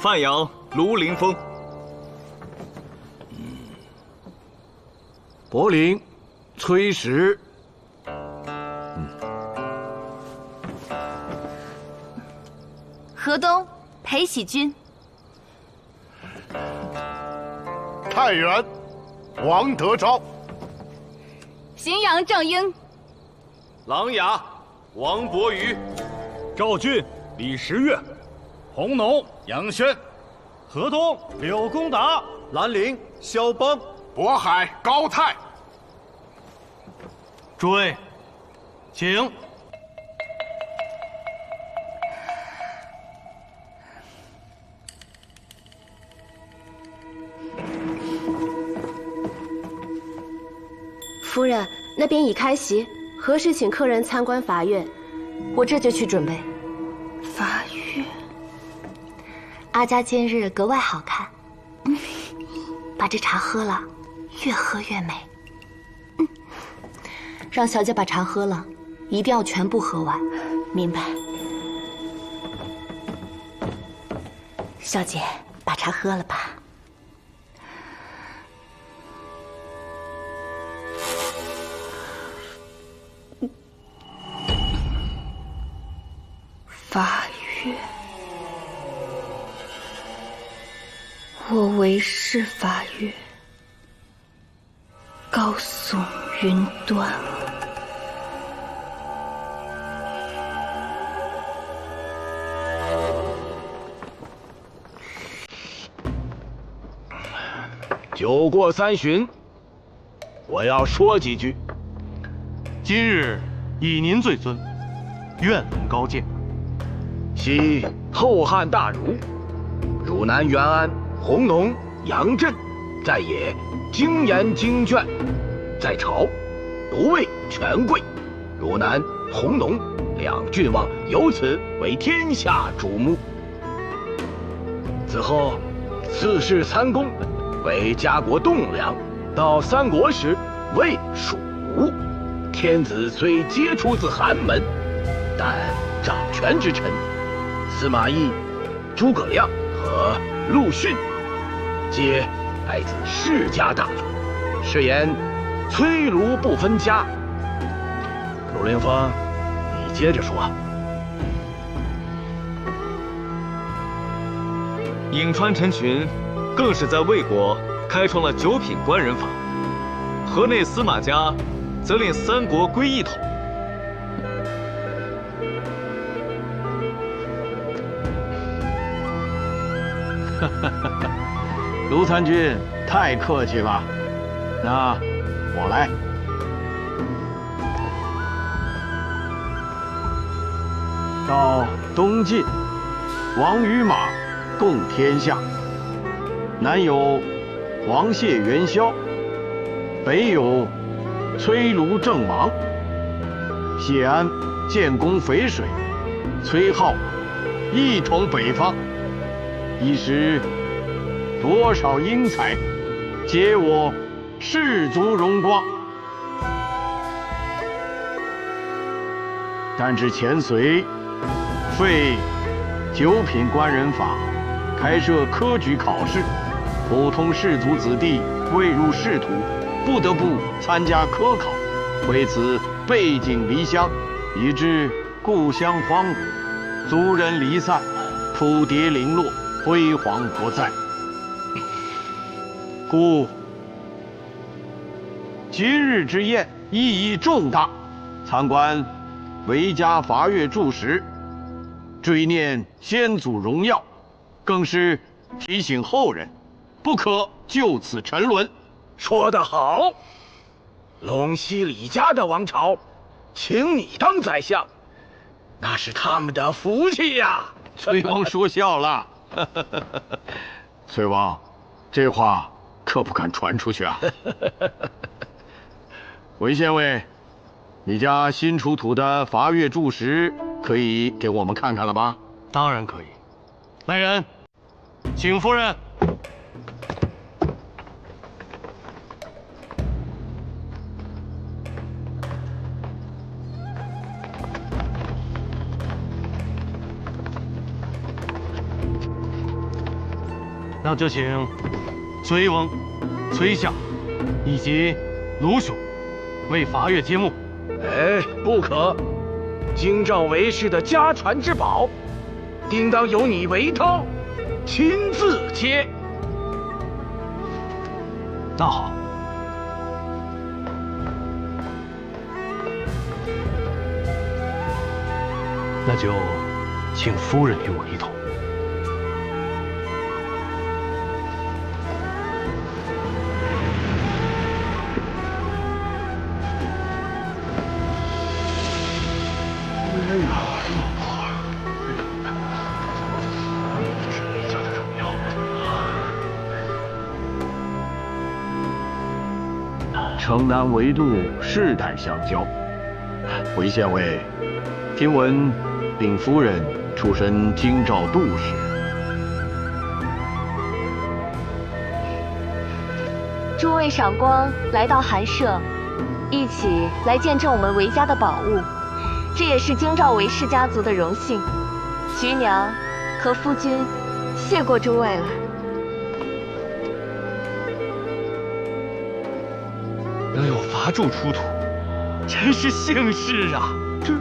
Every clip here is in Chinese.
范阳卢凌风。柏林崔实。河东裴喜君。太原王德昭。荥阳郑英。琅琊王伯瑜。赵郡李时悦。弘农杨轩。河东柳公达。兰陵萧邦。渤海高泰。诸位，请。夫人，那边已开席，何时请客人参观法院？我这就去准备。法院，阿家今日格外好看。把这茶喝了，越喝越美。让小姐把茶喝了，一定要全部喝完。明白。小姐，把茶喝了吧。法院，我为是法院，高耸云端。酒过三巡，我要说几句。今日以您最尊，愿闻高见。昔后汉大儒，汝南元安、弘农、杨震，在野精研经卷，在朝独为权贵。汝南、弘农两郡望由此为天下瞩目。此后四世三公，为家国栋梁。到三国时魏、蜀吴，天子虽皆出自寒门，但掌权之臣司马懿、诸葛亮和陆逊，皆来自世家大族。是言崔卢不分家。陆凌风，你接着说。颍川陈群更是在魏国开创了九品官人法，河内司马家则令三国归一统。卢参军太客气了，那我来。到东晋，王与马共天下，南有黄谢元宵，北有崔卢郑王。谢安建功淝水，崔浩一统北方。一时多少英才，皆我士族荣光。但至前隋，废九品官人法，开设科举考试，普通士族子弟未入仕途，不得不参加科考，为此背井离乡，以致故乡荒芜，族人离散，土地零落，辉煌不再。故今日之宴意义重大，参观韦家伐越柱石，追念先祖荣耀，更是提醒后人，不可就此沉沦。说得好，陇西李家的王朝，请你当宰相，那是他们的福气呀！崔王说笑了。崔王，这话可不敢传出去啊！韦县尉，你家新出土的伐越柱石可以给我们看看了吧？当然可以。来人，请夫人。那就请崔翁、崔相以及卢兄为法乐揭幕。哎，不可！京兆韦氏的家传之宝，定当由你韦涛亲自揭。那好。那就请夫人与我一同。城南围渡，世代相交。韦县尉，听闻禀夫人出身京兆杜氏。诸位赏光来到寒舍，一起来见证我们韦家的宝物，这也是京兆韦氏家族的荣幸。菊娘和夫君谢过诸位了。能有伐柱出土，真是幸事啊！这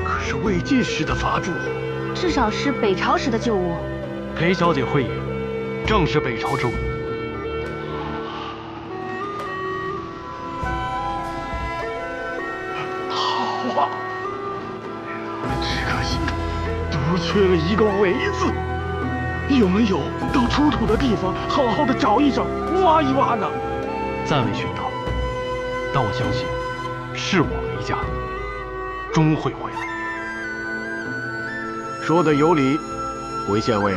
可是魏晋时的伐柱，至少是北朝时的旧物。裴小姐慧眼，正是北朝之物。好啊！只可惜独缺了一个“韦”字，有没有到出土的地方好好的找一找、挖一挖呢？暂未寻到。但我相信，是我韦家终会回来。说得有理，韦县尉，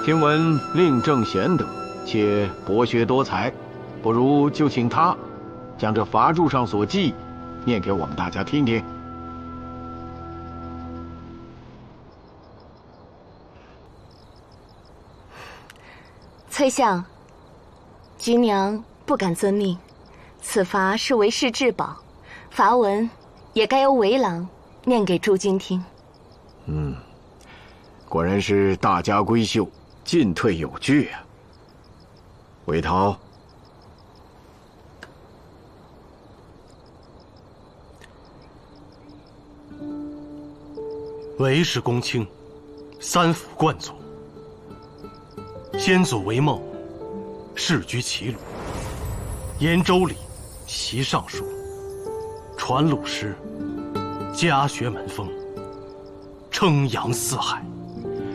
听闻令正贤德，且博学多才，不如就请他将这伐柱上所记念给我们大家听听。崔相，菊娘不敢遵命。此伐是韦氏至宝，伐文也该由韦郎念给诸君听。果然是大家闺秀，进退有据啊。韦涛，韦氏公卿，三府冠祖，先祖韦梦，世居齐鲁，沿州里。习尚书，传鲁诗，家学门风，称扬四海，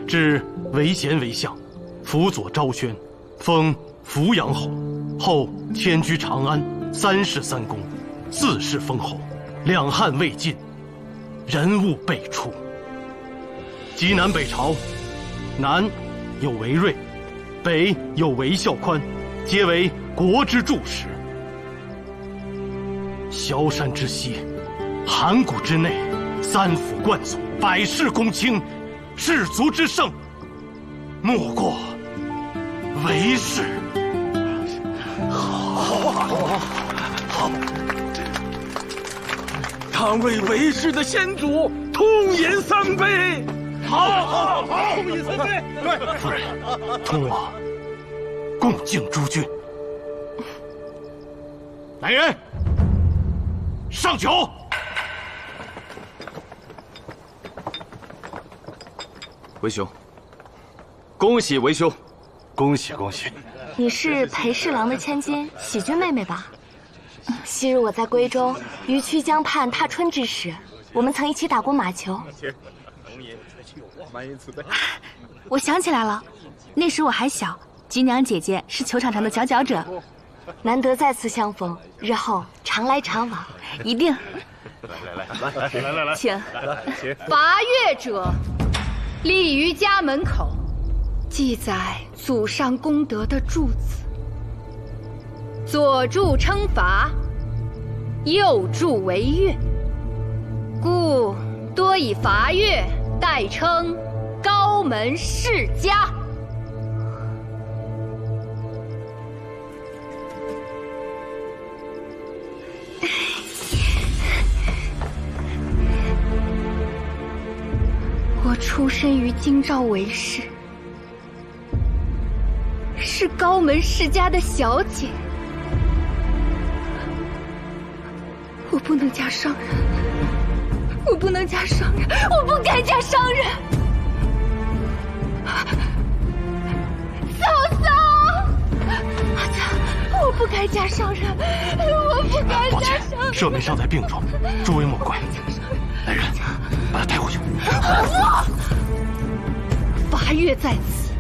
至韦贤为相，辅佐昭宣，封扶阳侯，后迁居长安，3世3公，4世封侯，两汉未尽，人物辈出。极南北朝，南有韦睿，北有韦孝宽，皆为国之柱石。萧山之西，函谷之内，三府冠祖，百世公卿，士族之盛，莫过韦氏。好，倘为韦氏的先祖，痛饮3杯。好，痛饮3杯。对，夫人，同我共敬诸君。来人，上酒！韦兄，恭喜韦兄，恭喜恭喜！你是裴侍郎的千金喜君妹妹吧？昔日我在归州于曲江畔踏春之时，我们曾一起打过马球。我想起来了，那时我还小，菊娘姐姐是球场上的佼佼者。难得再次相逢，日后常来常往，一定。来，请。伐越者，立于家门口，记载祖上功德的柱子。左柱称伐，右柱为越，故多以伐越代称高门世家。我出身于京兆韦氏，是高门世家的小姐，我不能嫁商人，我不能嫁商人，我不该嫁商人。嫂嫂，阿佳，我不该嫁商人，我不该抱歉嫁商人。舍妹尚在病中，诸位莫怪。来人，把她带回去。罚月在此，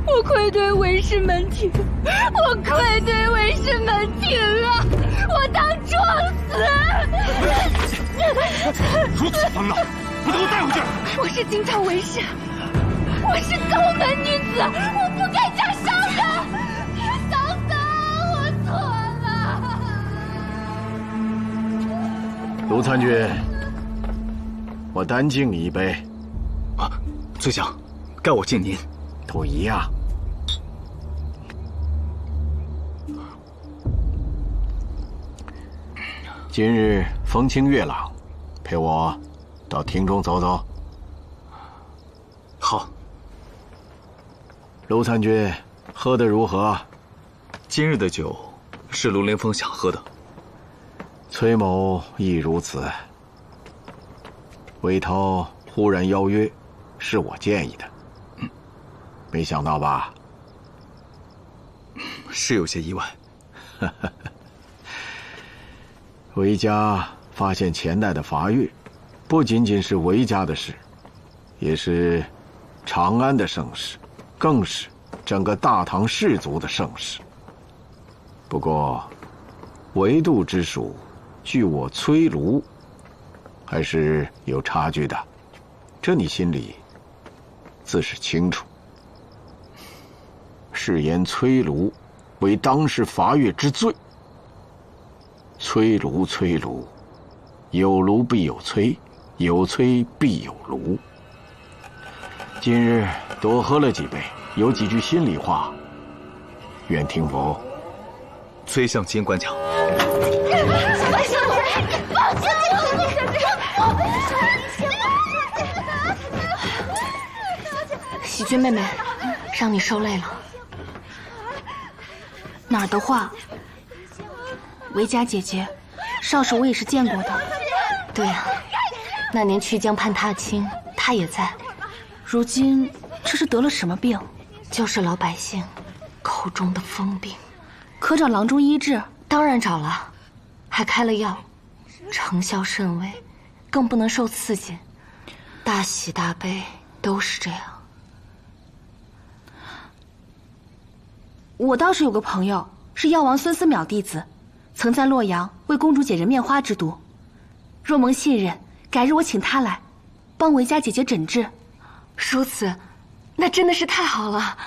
我愧对韦氏门庭，我愧对韦氏门庭啊！我当撞死！如此疯闹，不得带回去！我是京朝韦氏，我是高门女子，我不该嫁商人。嫂嫂，我错了。卢参军，我单敬你一杯。啊，崔相，该我敬您。都一样。今日风清月朗，陪我到厅中走走。好。卢参军，喝得如何？今日的酒是卢凌风想喝的。崔某亦如此。韦涛忽然邀约，是我建议的。没想到吧？是有些意外。韦家发现钱袋的伐越，不仅仅是韦家的事，也是长安的盛事，更是整个大唐氏族的盛事。不过，韦度之属，据我崔卢，还是有差距的，这你心里自是清楚。是言崔卢为当世伐越之罪。崔卢，崔卢，有卢必有崔，有崔必有卢。今日多喝了几杯，有几句心里话，愿听否？崔相尽管讲。喜君妹妹，让你受累了。哪儿的话？韦家姐姐，少时我也是见过的。对呀，那年曲江畔踏青，她也在。如今这是得了什么病？就是老百姓口中的疯病。可找郎中医治？当然找了，还开了药，成效甚微，更不能受刺激。大喜大悲都是这样。我倒是有个朋友，是药王孙思邈弟子，曾在洛阳为公主姐人面花之毒。若蒙信任，改日我请他来，帮韦家姐姐诊治。如此，那真的是太好了。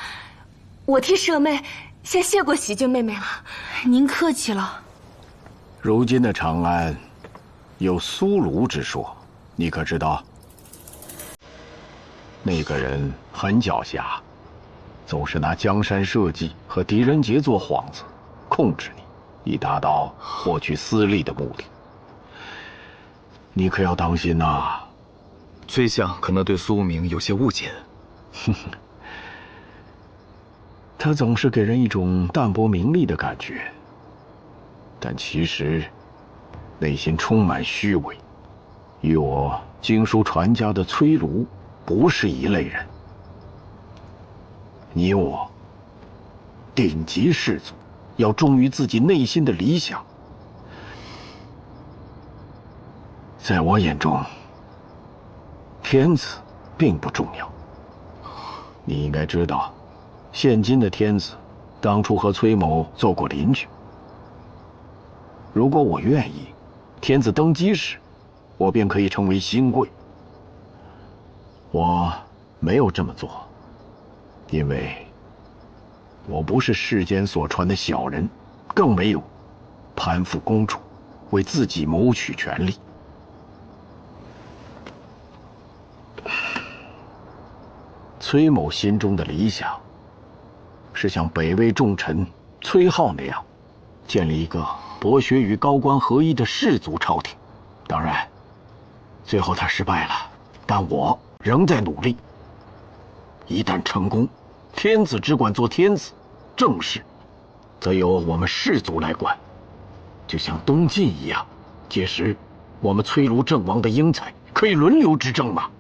我替舍妹先谢过喜君妹妹了。您客气了。如今的长安，有苏卢之说，你可知道？那个人很狡黠，总是拿江山社稷和狄仁杰做幌子，控制你，以达到获取私利的目的。你可要当心呐！崔相可能对苏无名有些误解。他总是给人一种淡泊名利的感觉，但其实内心充满虚伪，与我经书传家的崔卢不是一类人。你我顶级士族，要忠于自己内心的理想。在我眼中，天子并不重要。你应该知道，现今的天子当初和崔某做过邻居。如果我愿意，天子登基时，我便可以成为新贵。我没有这么做，因为我不是世间所传的小人，更没有攀附公主，为自己谋取权力。崔某心中的理想，是像北魏重臣崔浩那样，建立一个博学与高官合一的氏族朝廷。当然，最后他失败了，但我仍在努力。一旦成功，天子只管做天子，政事则由我们士族来管，就像东晋一样。届时，我们崔卢郑王的英才可以轮流执政吗？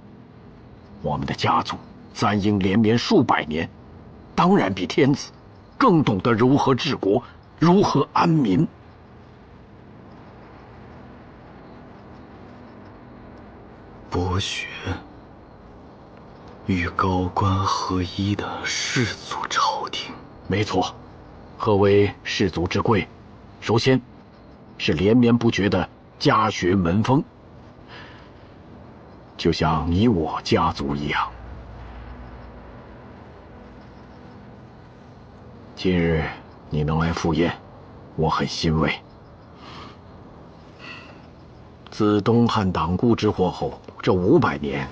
我们的家族三英连绵数百年，当然比天子更懂得如何治国，如何安民。博学与高官合一的士族朝廷。没错，何为士族之贵？首先，是连绵不绝的家学门风，就像你我家族一样。今日你能来赴宴，我很欣慰。自东汉党锢之祸后，这500年，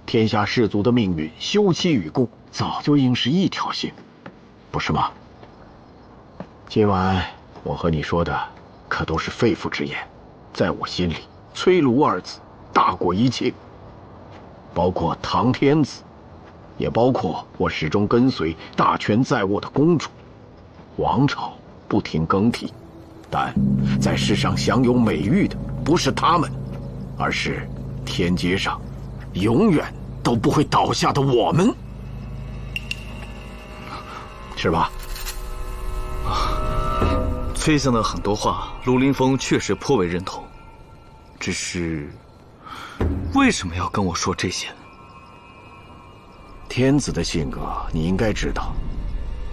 天下士族的命运休戚与共，早就应是一条心，不是吗？今晚我和你说的可都是肺腑之言，在我心里，崔卢二字大过一切，包括唐天子，也包括我始终跟随、大权在握的公主。王朝不停更替，但在世上享有美誉的不是他们，而是天阶上永远都不会倒下的我们，是吧？崔相的很多话，卢凌风确实颇为认同，只是为什么要跟我说这些呢？天子的性格你应该知道，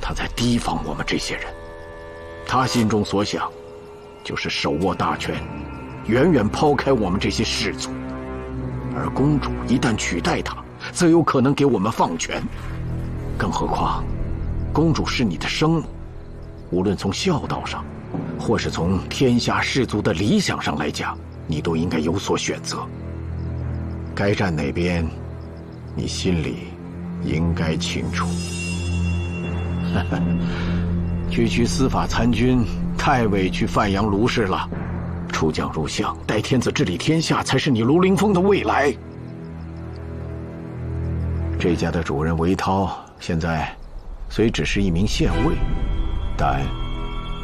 他在提防我们这些人，他心中所想就是手握大权，远远抛开我们这些士族。而公主一旦取代他，则有可能给我们放权。更何况，公主是你的生母，无论从孝道上，或是从天下士族的理想上来讲，你都应该有所选择。该站哪边，你心里应该清楚。区区司法参军，太委屈范阳卢氏了。出将入相，待天子治理天下，才是你卢凌风的未来。这家的主人韦涛，现在虽只是一名县尉，但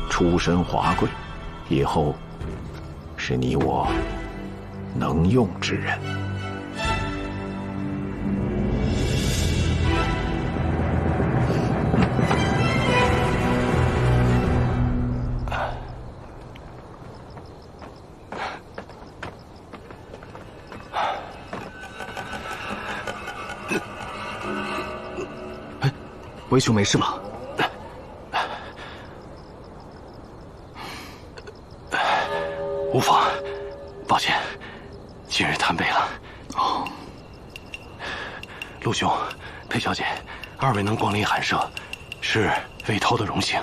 出身华贵，以后是你我能用之人。韦兄没事吧？无妨，抱歉，今日贪杯了。哦，陆兄，裴小姐，二位能光临寒舍，是韦涛的荣幸，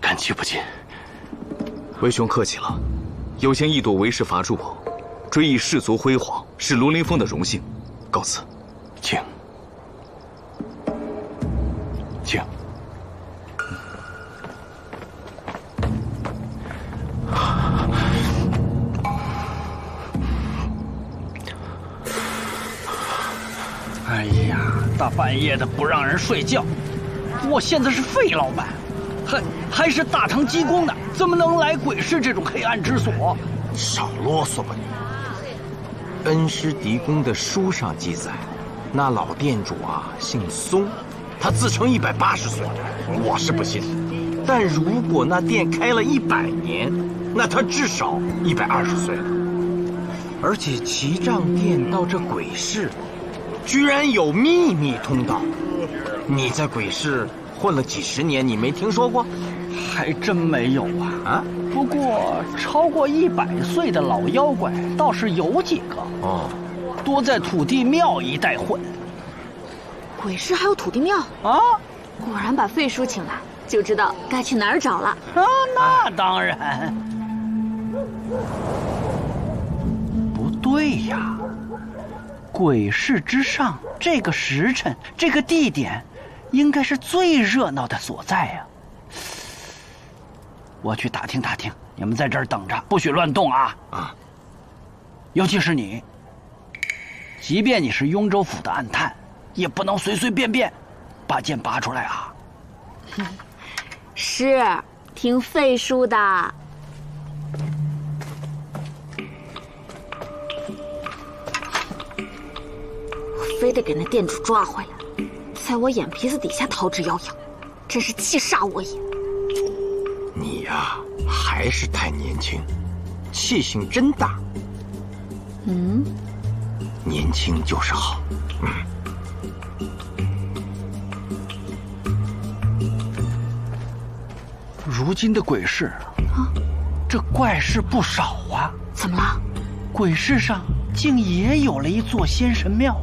感激不尽。韦兄客气了，有幸一睹韦氏伐诸侯，追忆士族辉煌，是卢凌风的荣幸。告辞。请。请。哎呀，大半夜的不让人睡觉，我现在是费老板，还是大唐积功的，怎么能来鬼市这种黑暗之所？少啰嗦吧你！恩师狄公的书上记载，那老店主啊姓松，他自称180岁，我是不信。但如果那店开了100年，那他至少120岁了。而且齐杖殿到这鬼市，居然有秘密通道。你在鬼市混了几十年，你没听说过？还真没有啊！啊，不过超过100岁的老妖怪倒是有几个哦，多在土地庙一带混。鬼市还有土地庙啊！果然把费叔请来，就知道该去哪儿找了。啊，那当然。不对呀，鬼市之上这个时辰，这个地点，应该是最热闹的所在呀。我去打听打听，你们在这儿等着，不许乱动啊！啊，尤其是你，即便你是雍州府的暗探，也不能随随便便把剑拔出来啊？是听费叔的。我非得给那店主抓回来，在我眼皮子底下逃之夭夭，真是气煞我也。你呀，还是太年轻，气性真大。嗯，年轻就是好。如今的鬼市啊，这怪事不少啊。怎么了？鬼市上竟也有了一座仙神庙。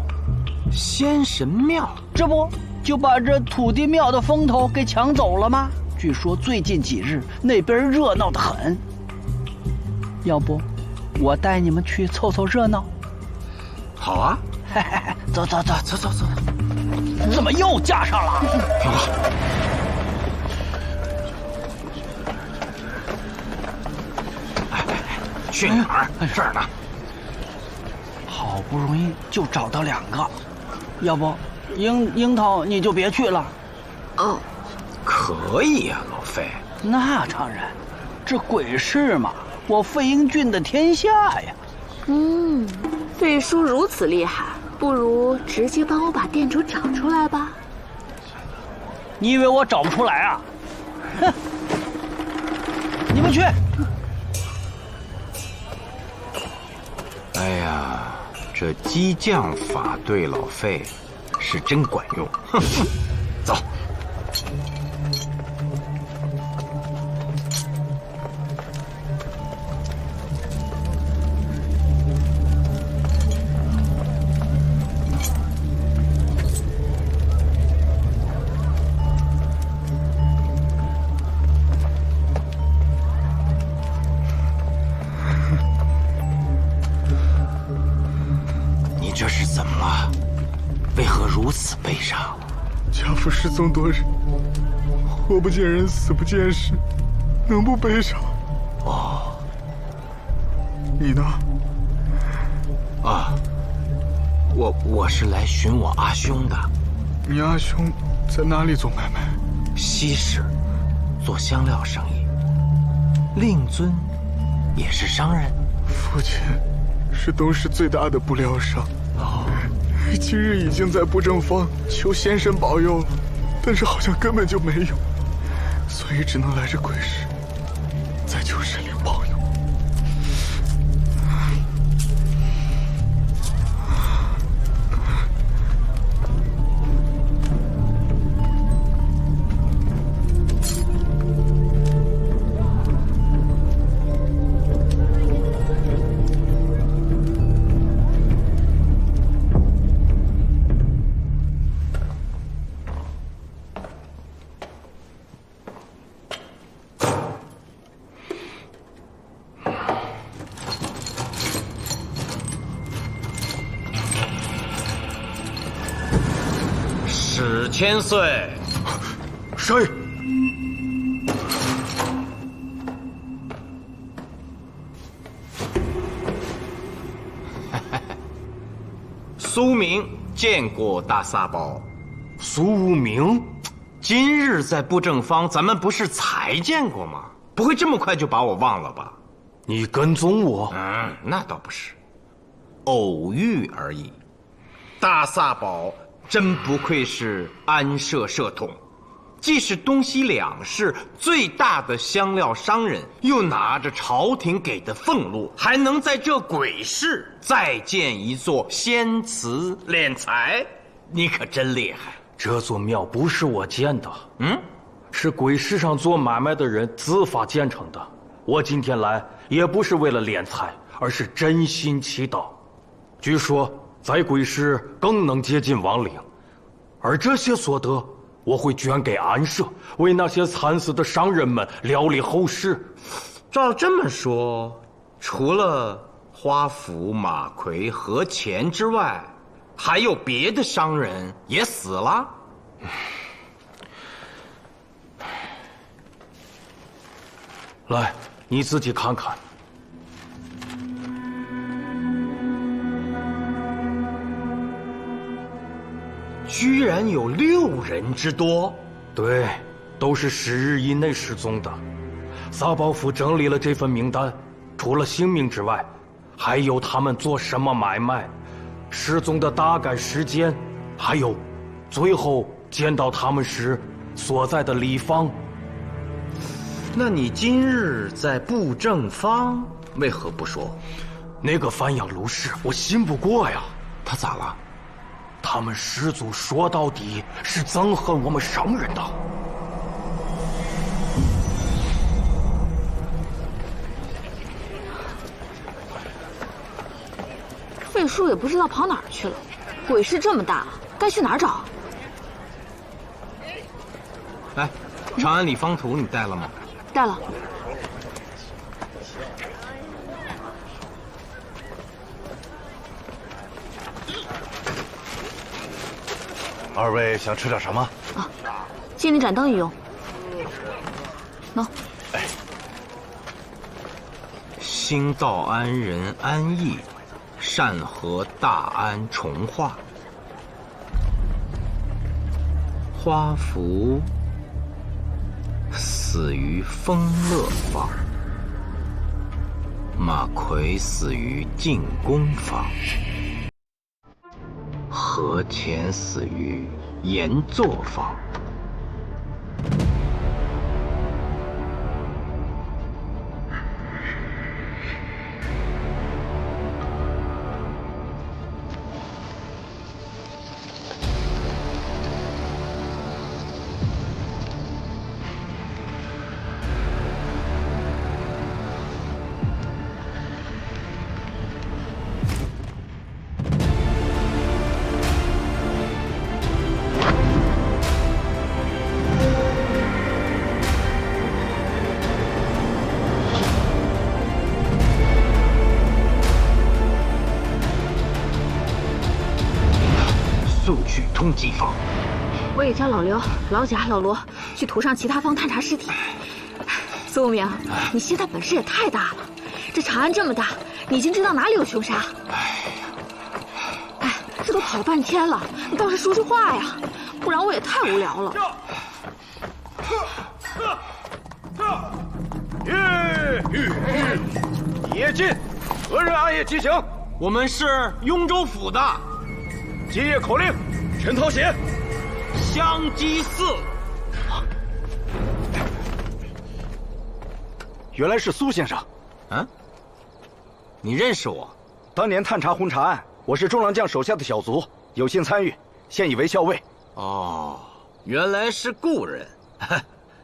仙神庙？这不就把这土地庙的风头给抢走了吗？据说最近几日那边热闹得很。要不，我带你们去凑凑热闹？好啊！嘿嘿嘿，走。怎么又架上了？听话。去哪儿？这儿呢。好不容易就找到2个，要不樱桃你就别去了。哦，可以呀，老费。那当然，这鬼市嘛，我费英郡的天下呀。费叔如此厉害，不如直接帮我把店主找出来吧。你以为我找不出来啊？哼！你们去。哎呀，这激将法对老费是真管用。哼，走。这是怎么了？为何如此悲伤？家父失踪多日，活不见人，死不见尸，能不悲伤？哦，你呢？啊，我是来寻我阿兄的。你阿兄在哪里做买卖？西市，做香料生意。令尊也是商人。父亲是东市最大的布料商。今日已经在布政坊求仙神保佑了，但是好像根本就没用，所以只能来这鬼市，再求神灵保佑。史千岁，谁？苏明见过大撒宝。苏明，今日在布政坊，咱们不是才见过吗？不会这么快就把我忘了吧？你跟踪我？那倒不是，偶遇而已。大撒宝真不愧是安社社统，既是东西两市最大的香料商人，又拿着朝廷给的俸禄，还能在这鬼市再建一座仙祠敛财，你可真厉害。这座庙不是我建的，是鬼市上做买卖的人自发建成的。我今天来也不是为了敛财，而是真心祈祷。据说在鬼市更能接近亡灵，而这些所得我会捐给安社，为那些惨死的商人们料理后事。照这么说，除了花府、马奎和钱之外，还有别的商人也死了？来，你自己看看。居然有6人之多。对，都是10日以内失踪的。萨保府整理了这份名单，除了姓名之外，还有他们做什么买卖，失踪的大概时间，还有最后见到他们时所在的里方。那你今日在布正坊为何不说？那个范阳卢氏，我信不过呀。他咋了？他们始祖说到底是憎恨我们商人的。费叔也不知道跑哪儿去了，鬼市这么大，该去哪儿找？哎，长安里方图你带了吗？带了。二位想吃点什么？啊，借你盏灯一用。喏。哎。兴道安人安逸，善和大安重化。花福死于丰乐坊，马奎死于进宫坊，何潜死于盐作坊。速去通缉坊。我也叫老刘、老贾、老罗去土上其他方探查尸体。苏无名，你现在本事也太大了，这长安这么大，你已经知道哪里有凶杀。哎，这都跑了半天了，你倒是说说话呀，不然我也太无聊了。夜进，何人暗夜急行？我们是雍州府的。接业口令，全套写。香积寺。原来是苏先生。嗯？你认识我？当年探查红茶案，我是中郎将手下的小卒，有幸参与，现已为校尉。哦，原来是故人。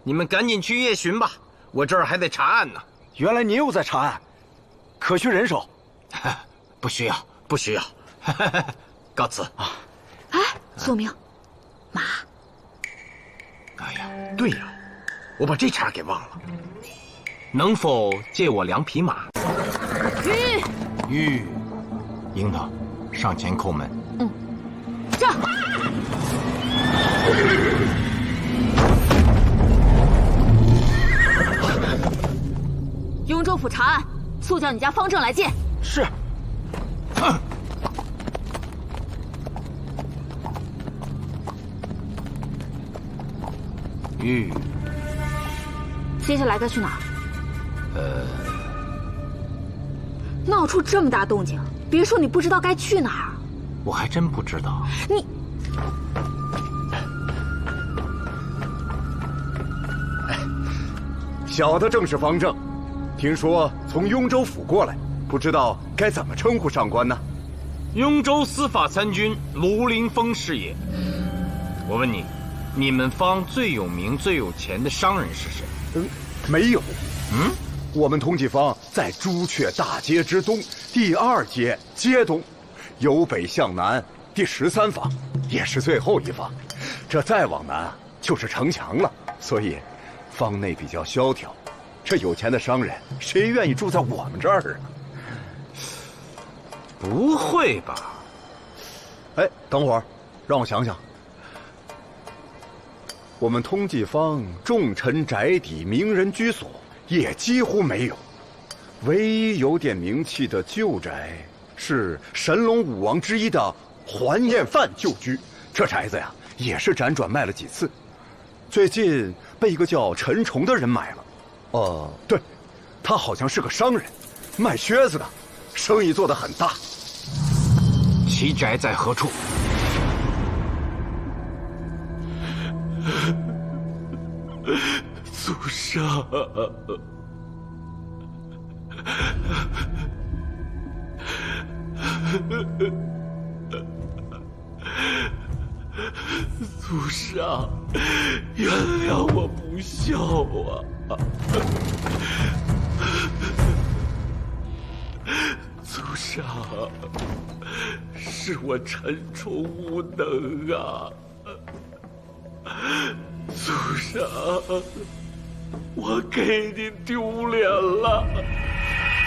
你们赶紧去夜巡吧，我这儿还得查案呢。原来您又在查案，可需人手？不需要，不需要。告辞啊！哎，苏明，马。哎呀，对呀，我把这茬给忘了。能否借我2匹马？玉，樱桃，上前叩门。嗯，这。雍州府查案，速叫你家方正来见。是。玉，接下来该去哪儿？闹出这么大动静，别说你不知道该去哪儿。我还真不知道。你，小的正是方正，听说从雍州府过来，不知道该怎么称呼上官呢？雍州司法参军卢凌风是也。我问你，你们方最有名、最有钱的商人是谁？没有。我们通缉坊在朱雀大街之东，第2街街东，由北向南第13坊，也是最后一坊。这再往南就是城墙了，所以坊内比较萧条。这有钱的商人，谁愿意住在我们这儿啊？不会吧？哎，等会儿，让我想想。我们通缉坊重臣宅邸、名人居所也几乎没有，唯一有点名气的旧宅是神龙5王之一的桓彦范旧居，这宅子呀，也是辗转卖了几次，最近被一个叫陈崇的人买了。哦，对，他好像是个商人，卖靴子的，生意做得很大。其宅在何处？祖上，祖上，原谅我不孝啊！祖上，是我陈崇无能啊！祖上，我给您丢脸了。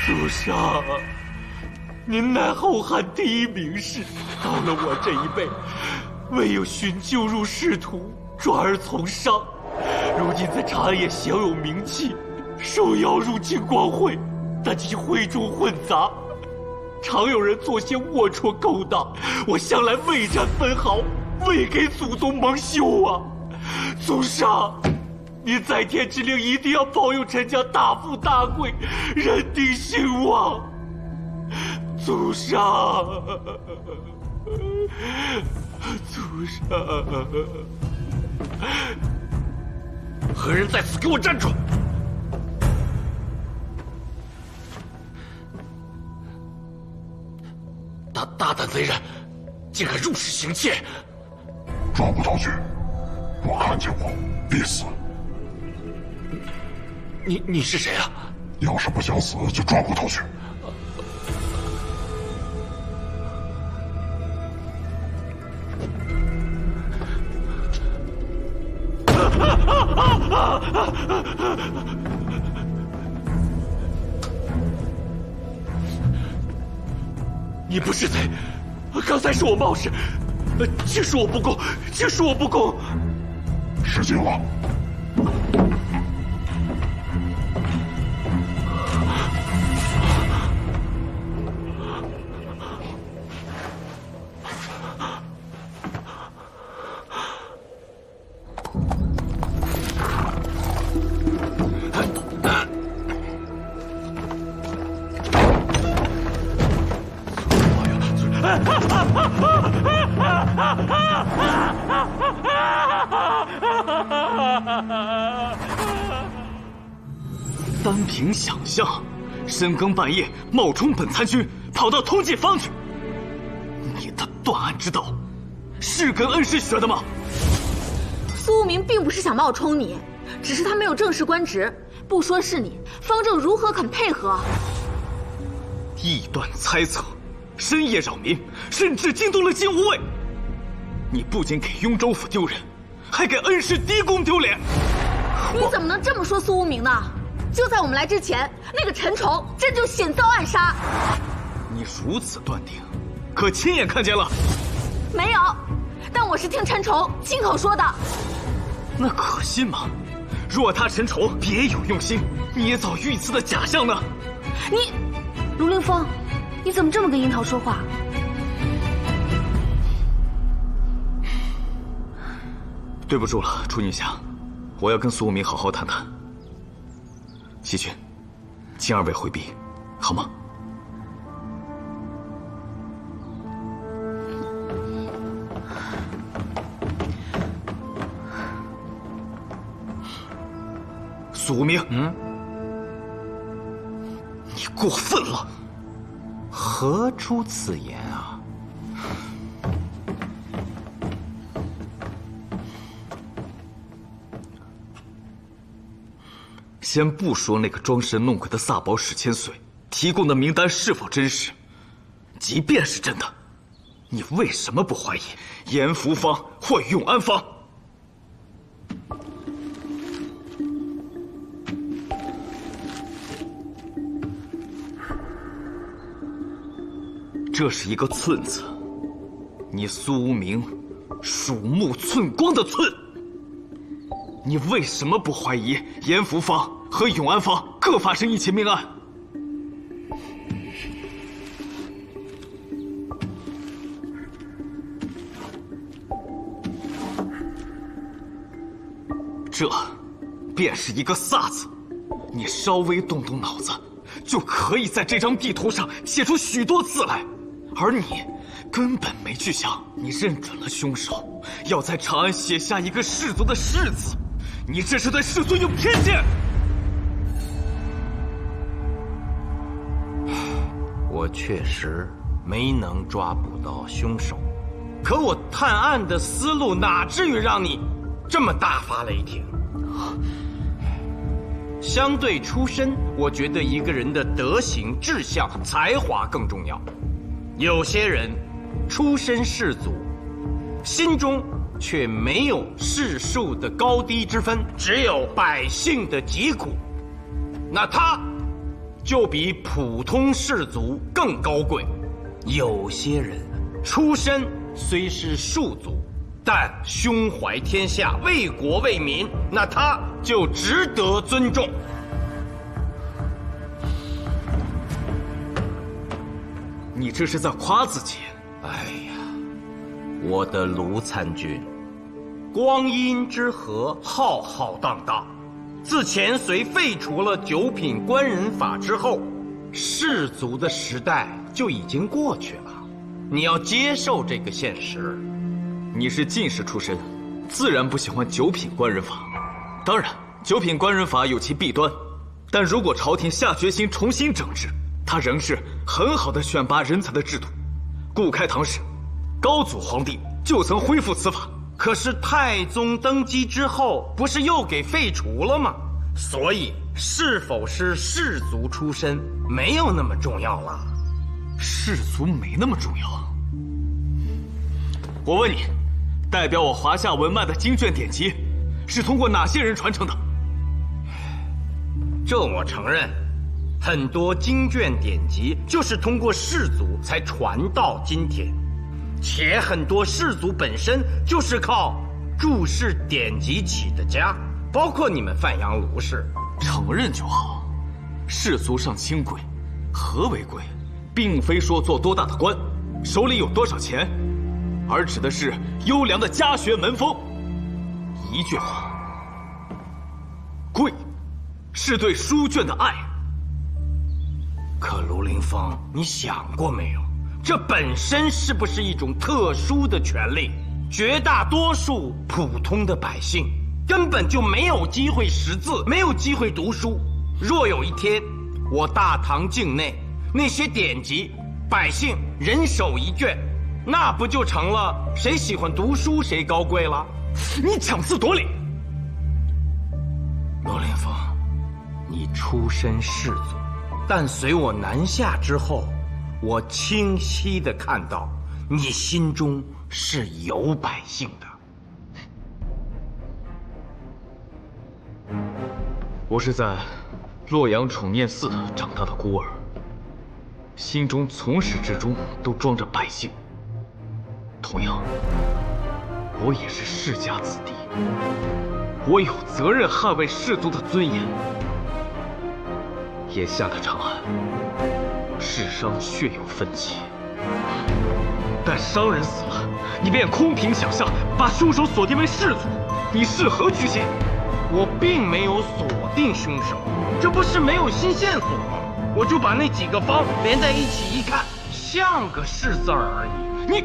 祖上，您乃后汉第一名士，到了我这一辈，唯有寻救入仕途，转而从商。如今在长安也享有名气，受邀入京光会，但其会中混杂，常有人做些龌龊勾当，我向来未沾分毫，未给祖宗蒙羞啊！祖上，您在天之灵一定要保佑陈家大富大贵，人丁兴旺。祖上，祖上，何人在此？给我站住！大胆贼人，竟敢入室行窃！抓不到去，我看见过，必死。你是谁啊？要是不想死，就抓过头去。你不是贼，刚才是我冒失，请恕我不恭，请恕我不恭。失敬了。单凭想象，深更半夜冒充本参军，跑到通济坊去，你的断案之道，是跟恩师学的吗？苏无名并不是想冒充你，只是他没有正式官职，不说是你，方正如何肯配合？臆断猜测，深夜扰民，甚至惊动了金吾卫。你不仅给雍州府丢人，还给恩师嫡公丢脸。你怎么能这么说苏无名呢？就在我们来之前，那个陈崇真就险遭暗杀。你如此断定，可亲眼看见了？没有，但我是听陈崇亲口说的。那可信吗？若他陈崇别有用心，捏造御赐的假象呢？你，卢凌风，你怎么这么跟樱桃说话？对不住了，楚女侠，我要跟苏无名好好谈谈。西君，请二位回避，好吗？苏无名，你过分了！何出此言啊？先不说那个装神弄鬼的萨宝史千岁提供的名单是否真实，即便是真的，你为什么不怀疑严福方或永安方？这是一个寸字，你苏无名鼠目寸光的寸。你为什么不怀疑严福方和永安方各发生一起命案？这便是一个飒字，你稍微动动脑子，就可以在这张地图上写出许多字来。而你根本没去想，你认准了凶手，要在长安写下一个氏族的氏字，你这是对氏族有偏见。我确实没能抓捕到凶手，可我探案的思路哪至于让你这么大发雷霆？相对出身，我觉得一个人的德行、志向、才华更重要。有些人出身士族，心中却没有士庶的高低之分，只有百姓的疾苦，那他就比普通士族更高贵。有些人出身虽是庶族，但胸怀天下，为国为民，那他就值得尊重。你这是在夸自己？哎呀，我的卢参军，光阴之河浩浩荡荡。自前隋废除了九品官人法之后，士族的时代就已经过去了。你要接受这个现实。你是进士出身，自然不喜欢九品官人法。当然，九品官人法有其弊端，但如果朝廷下决心重新整治，它仍是很好的选拔人才的制度。故开唐时，高祖皇帝就曾恢复此法。可是太宗登基之后，不是又给废除了吗？所以是否是士族出身没有那么重要了。士族没那么重要。我问你，代表我华夏文脉的经卷典籍，是通过哪些人传承的？这我承认，很多经卷典籍就是通过士族才传到今天。且很多士族本身就是靠注释典籍起的家，包括你们范阳卢氏。承认就好。士族上清贵，何为贵？并非说做多大的官，手里有多少钱，而指的是优良的家学门风。一句话，贵，是对书卷的爱。可卢凌风，你想过没有？这本身是不是一种特殊的权利？绝大多数普通的百姓根本就没有机会识字，没有机会读书。若有一天，我大唐境内那些典籍，百姓人手一卷，那不就成了谁喜欢读书谁高贵了？你强词夺理！罗凌风，你出身士族，但随我南下之后，我清晰地看到，你心中是有百姓的。我是在洛阳宠念寺长大的孤儿，心中从始至终都装着百姓。同样，我也是世家子弟，我有责任捍卫士族的尊严。眼下的长安，世商血有分歧，但商人死了，你便空凭想象，把凶手锁定为士族，你是何居心？我并没有锁定凶手，这不是没有新线索吗？我就把那几个方连在一起一看，像个士字而已。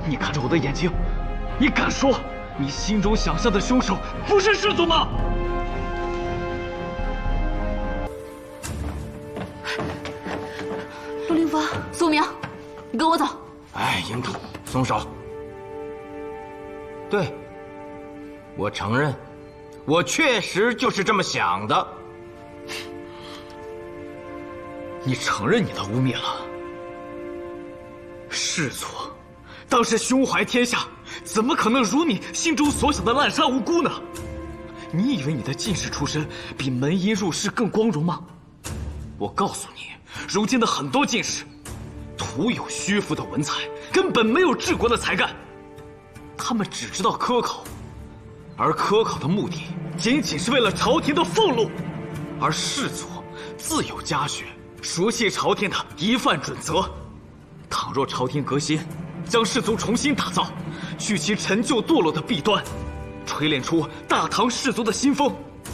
你看着我的眼睛，你敢说你心中想象的凶手不是士族吗？陆凌风，苏明，你跟我走。哎，营主，松手。对，我承认，我确实就是这么想的。你承认你的污蔑了？士族当时胸怀天下，怎么可能如你心中所想的滥杀无辜呢？你以为你的进士出身比门荫入仕更光荣吗？我告诉你，如今的很多进士，徒有虚浮的文采，根本没有治国的才干。他们只知道科考，而科考的目的仅仅是为了朝廷的俸禄。而士族自有家学，熟悉朝廷的一范准则。倘若朝廷革新，将士族重新打造，去其陈旧堕落的弊端，锤炼出大唐士族的新风，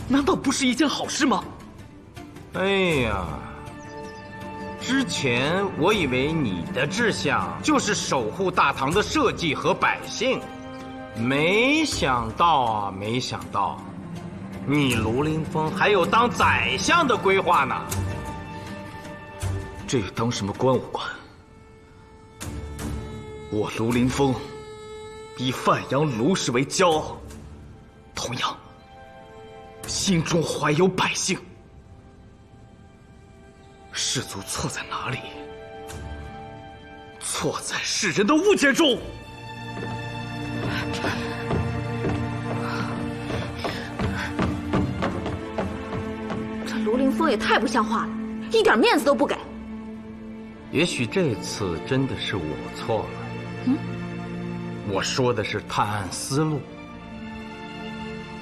难道不是一件好事吗？哎呀，之前我以为你的志向就是守护大唐的社稷和百姓，没想到，你卢凌风还有当宰相的规划呢。这与当什么官无关。我卢凌风以范阳卢氏为骄傲，同样心中怀有百姓。士族错在哪里？错在世人的误解中。这卢凌风也太不像话了，一点面子都不给。也许这次真的是我错了。我说的是探案思路。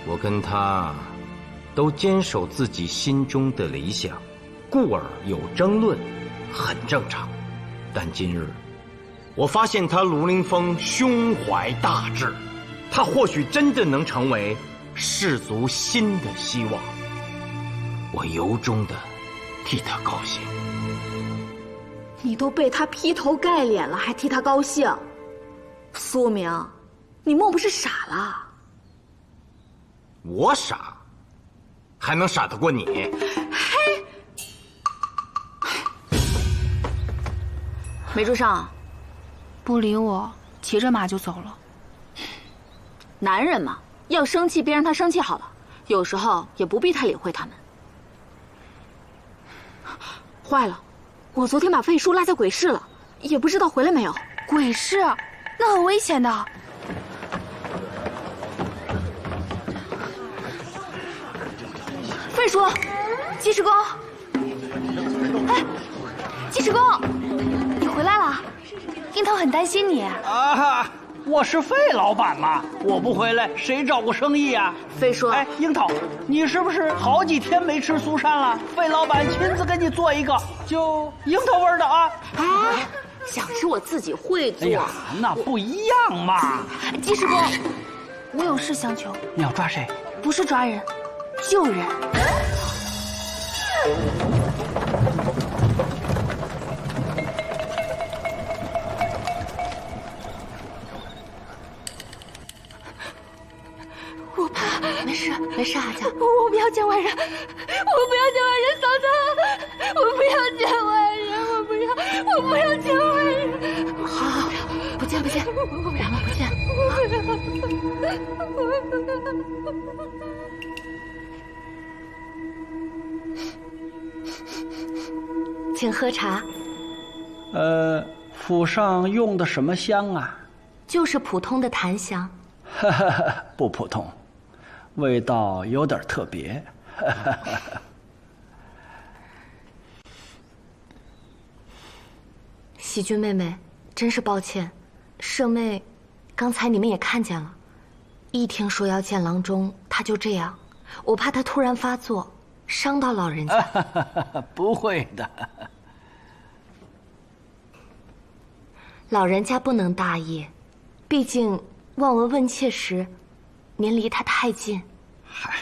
我跟他都坚守自己心中的理想，故而有争论，很正常。但今日，我发现他卢凌风胸怀大志，他或许真的能成为士族新的希望。我由衷的替他高兴。你都被他劈头盖脸了，还替他高兴？苏明，你莫不是傻了？我傻，还能傻得过你？嘿，没住上，不理我，骑着马就走了。男人嘛，要生气别让他生气好了，有时候也不必太理会他们。坏了，我昨天把费叔拉在鬼市了，也不知道回来没有。鬼市，那很危险的。费叔，济世公，哎，济世公，你回来了，樱桃很担心你。啊，我是费老板嘛，我不回来谁照顾生意啊？费叔，哎，樱桃，你是不是好几天没吃苏珊了？费老板亲自给你做一个，就樱桃味的啊。哎，想吃我自己会做。哎呀，那不一样嘛。济世公，我有事相求。你要抓谁？不是抓人，救人。我怕。没事，没事，阿佳。我不要见外人，我不要见外人，嫂子，我不要见外人，我不要见外人。好，不见，咱们不见。请喝茶。府上用的什么香啊？就是普通的檀香。不普通，味道有点特别。喜君妹妹，真是抱歉，舍妹，刚才你们也看见了，一听说要见郎中，他就这样，我怕他突然发作，伤到老人家。不会的。老人家不能大意，毕竟望闻问切时，您离他太近。嗨，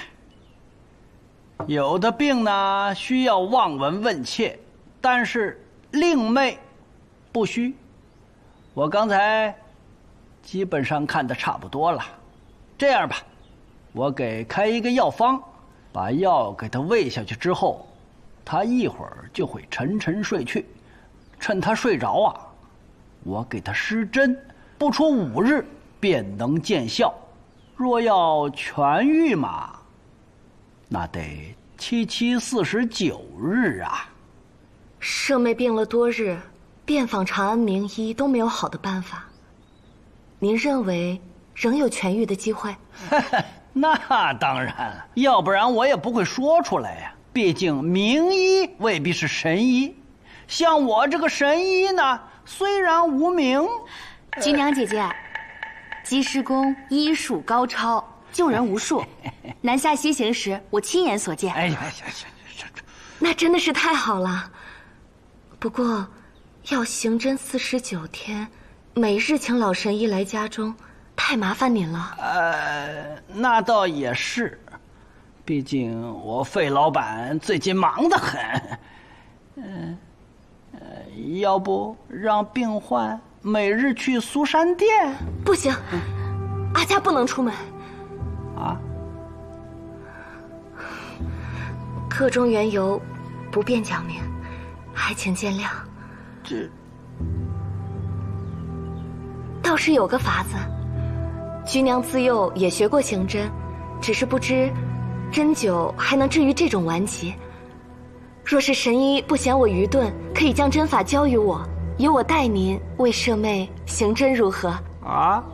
有的病呢需要望闻问切，但是令妹不需。我刚才基本上看得差不多了，这样吧，我给开一个药方，把药给他喂下去之后，他一会儿就会沉沉睡去。趁他睡着啊，我给他施针，不出5日便能见效。若要痊愈嘛，那得749日啊。舍妹病了多日，遍访长安名医都没有好的办法。您认为仍有痊愈的机会？那当然，要不然我也不会说出来呀。毕竟名医未必是神医，像我这个神医呢，虽然无名。菊娘姐姐，济世公医术高超，救人无数。南下西行时，我亲眼所见。哎呀，那真的是太好了。不过，要行针49天，每日请老神医来家中，太太麻烦您了。那倒也是，毕竟我费老板最近忙得很。要不让病患每日去苏山殿？不行，阿家不能出门。啊？课中缘由不便讲明，还请见谅。这倒是有个法子，菊娘自幼也学过刑针，只是不知针灸还能治愈这种顽疾。若是神医不嫌我愚钝，可以将针法教于我，由我带您为舍妹行针，如何？啊？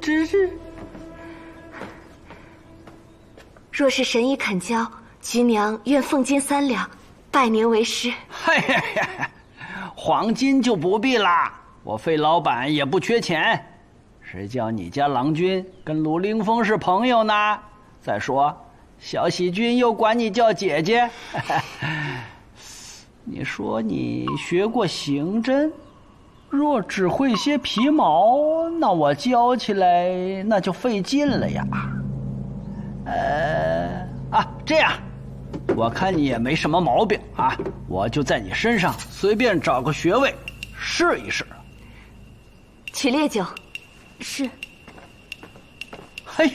只是，若是神医肯教，菊娘愿奉金3两，拜您为师。嘿嘿嘿，黄金就不必啦，我费老板也不缺钱。谁叫你家郎君跟鲁凌风是朋友呢？再说，小喜君又管你叫姐姐。你说你学过刑针，若只会些皮毛，那我教起来那就费劲了呀。这样，我看你也没什么毛病啊，我就在你身上随便找个穴位试一试。取烈酒。是。哎呦，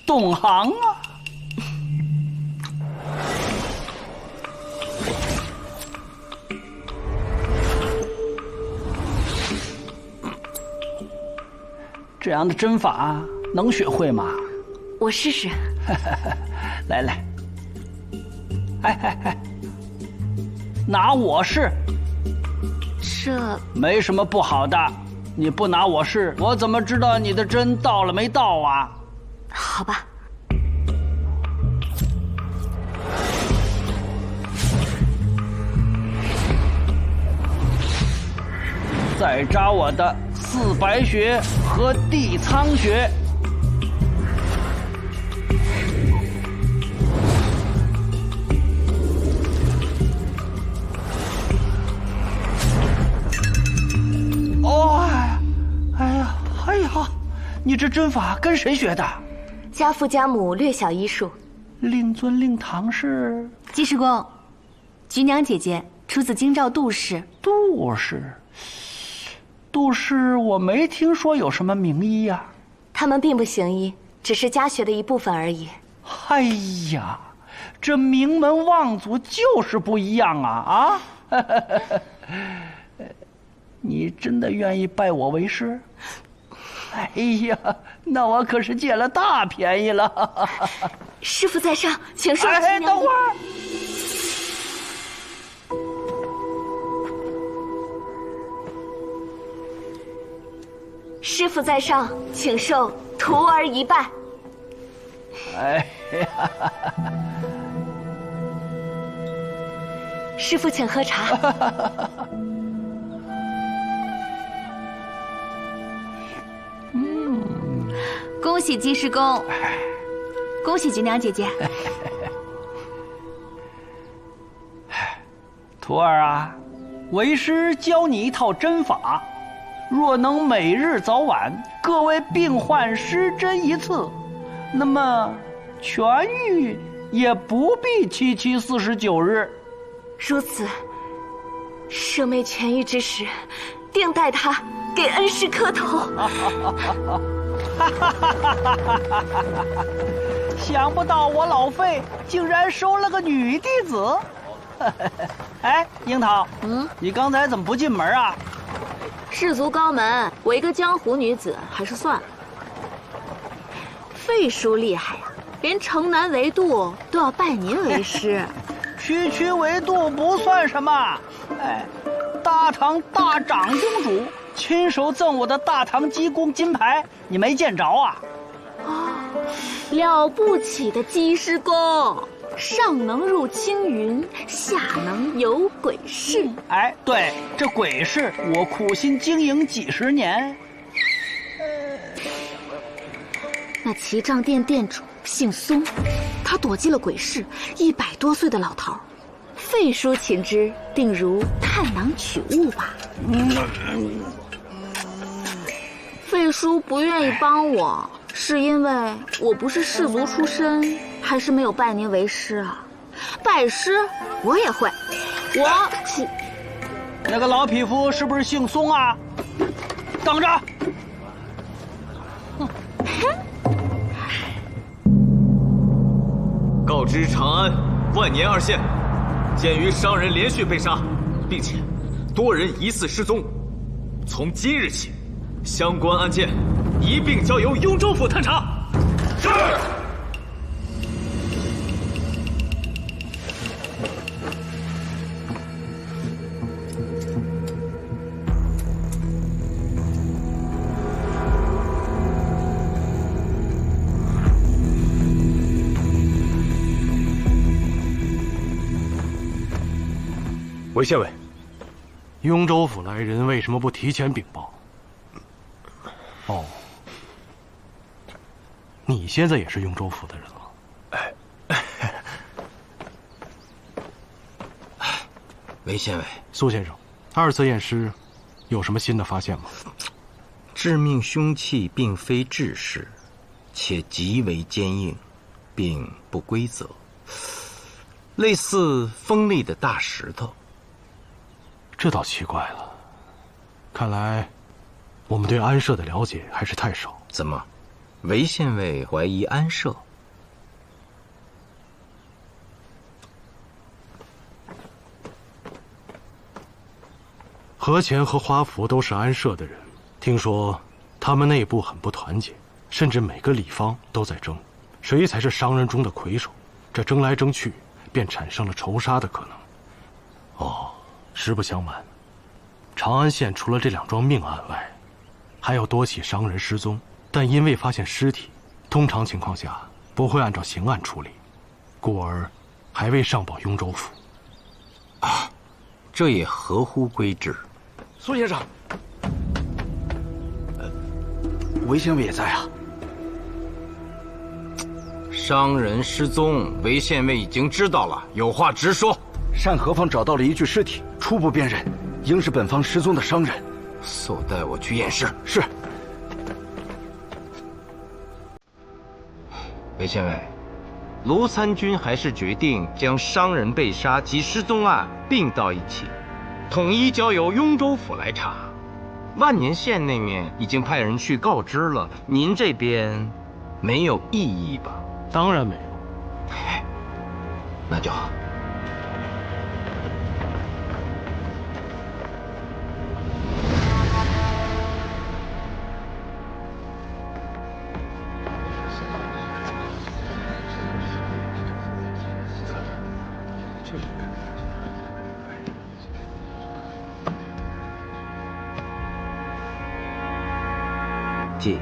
懂行啊！这样的针法能学会吗？我试试。来来，哎，拿我试。这没什么不好的，你不拿我试，我怎么知道你的针到了没到啊？好吧。再扎我的四白穴和地仓穴。哎呀，你这针法跟谁学的？家父家母略晓医术。令尊令堂是？济世公，菊娘姐姐出自京兆杜氏。杜氏？杜氏我没听说有什么名医呀。他们并不行医，只是家学的一部分而已。哎呀，这名门望族就是不一样啊！你真的愿意拜我为师？哎呀，那我可是捡了大便宜了。师父在上，请受。哎，等会儿。师父在上，请受徒儿一拜。哎呀，师父请喝茶。恭喜济世公，恭喜菊娘姐姐。徒儿啊，为师教你一套针法，若能每日早晚各为病患施针一次，那么痊愈也不必77、49日。如此，舍妹痊愈之时，定带他给恩师磕头。想不到我老费竟然收了个女弟子。哎，樱桃，你刚才怎么不进门啊？士族高门，我一个江湖女子还是算了。费叔厉害呀，连城南围渡都要拜您为师。区围渡不算什么，哎，大唐大长公主亲手赠我的大唐鸡公金牌，你没见着啊？了不起的济世公，上能入青云，下能游鬼市。哎，对，这鬼市我苦心经营几十年。那齐杖店店主姓松，他躲进了鬼市，100多岁的老头，费叔请之，定如探囊取物吧。费叔。叔不愿意帮我，是因为我不是士族出身，还是没有拜您为师啊？拜师我也会，我出。那个老匹夫是不是姓松啊？等着！告知长安万年二县，鉴于商人连续被杀，并且多人疑似失踪，从今日起，相关案件一并交由雍州府探查。是。韦县尉，雍州府来人为什么不提前禀报？哦，你现在也是雍州府的人了。韦县尉，苏先生，2次验尸有什么新的发现吗？致命凶器并非制式，且极为坚硬，并不规则，类似锋利的大石头。这倒奇怪了，看来我们对安社的了解还是太少。怎么，韦县尉怀疑安社？何乾和花福都是安社的人，听说他们内部很不团结，甚至每个里方都在争，谁才是商人中的魁首。这争来争去，便产生了仇杀的可能。哦。实不相瞒，长安县除了这2桩命案外，还有多起商人失踪，但因未发现尸体，通常情况下不会按照刑案处理，故而还未上报雍州府。啊，这也合乎规制。苏先生，韦县尉也在啊。商人失踪，韦县尉已经知道了，有话直说。单何方找到了一具尸体，初步辨认，应是本方失踪的商人。速带我去验尸。是。韦县尉，卢参军还是决定将商人被杀及失踪案并到一起，统一交由雍州府来查。万年县那面已经派人去告知了，您这边没有异议吧？当然没有。那就好。即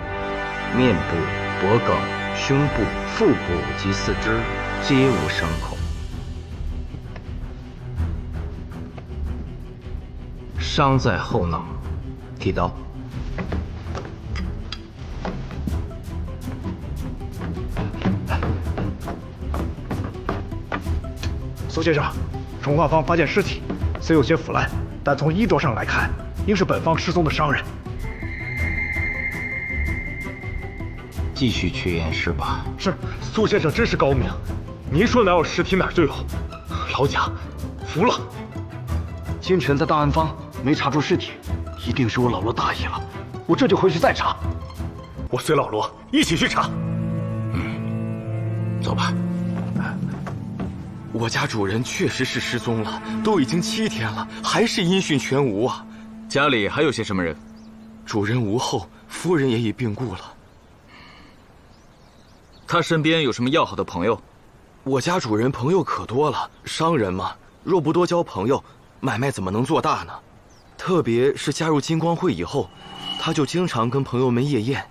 面部、脖颈、胸部、腹部及四肢皆无伤口，伤在后脑。剃刀。苏先生，重化坊发现尸体，虽有些腐烂，但从衣着上来看，应是本方失踪的商人。继续去验尸吧。是，苏先生真是高明。您说哪有尸体哪就有。老贾，服了。今晨在档案坊没查出尸体，一定是我老罗大意了。我这就回去再查。我随老罗一起去查。走吧。我家主人确实是失踪了，都已经7天了，还是音讯全无啊！家里还有些什么人？主人无后，夫人也已病故了。他身边有什么要好的朋友？我家主人朋友可多了，商人嘛，若不多交朋友，买卖怎么能做大呢？特别是加入金光会以后，他就经常跟朋友们夜宴，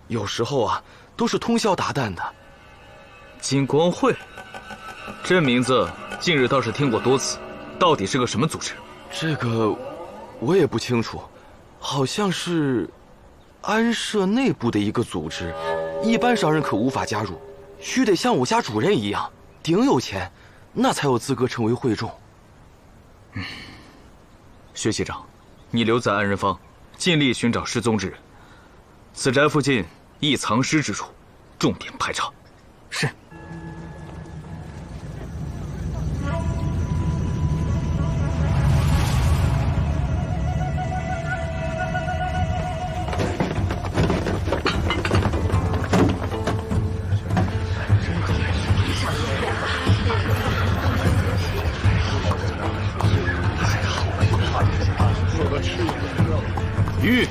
有时候啊，都是通宵达旦的。金光会，这名字近日倒是听过多次，到底是个什么组织？这个我也不清楚，好像是安社内部的一个组织，一般商人可无法加入，须得像我家主人一样顶有钱，那才有资格成为会众。薛县长，你留在安仁坊，尽力寻找失踪之人。此宅附近易藏尸之处，重点排查。是。玉，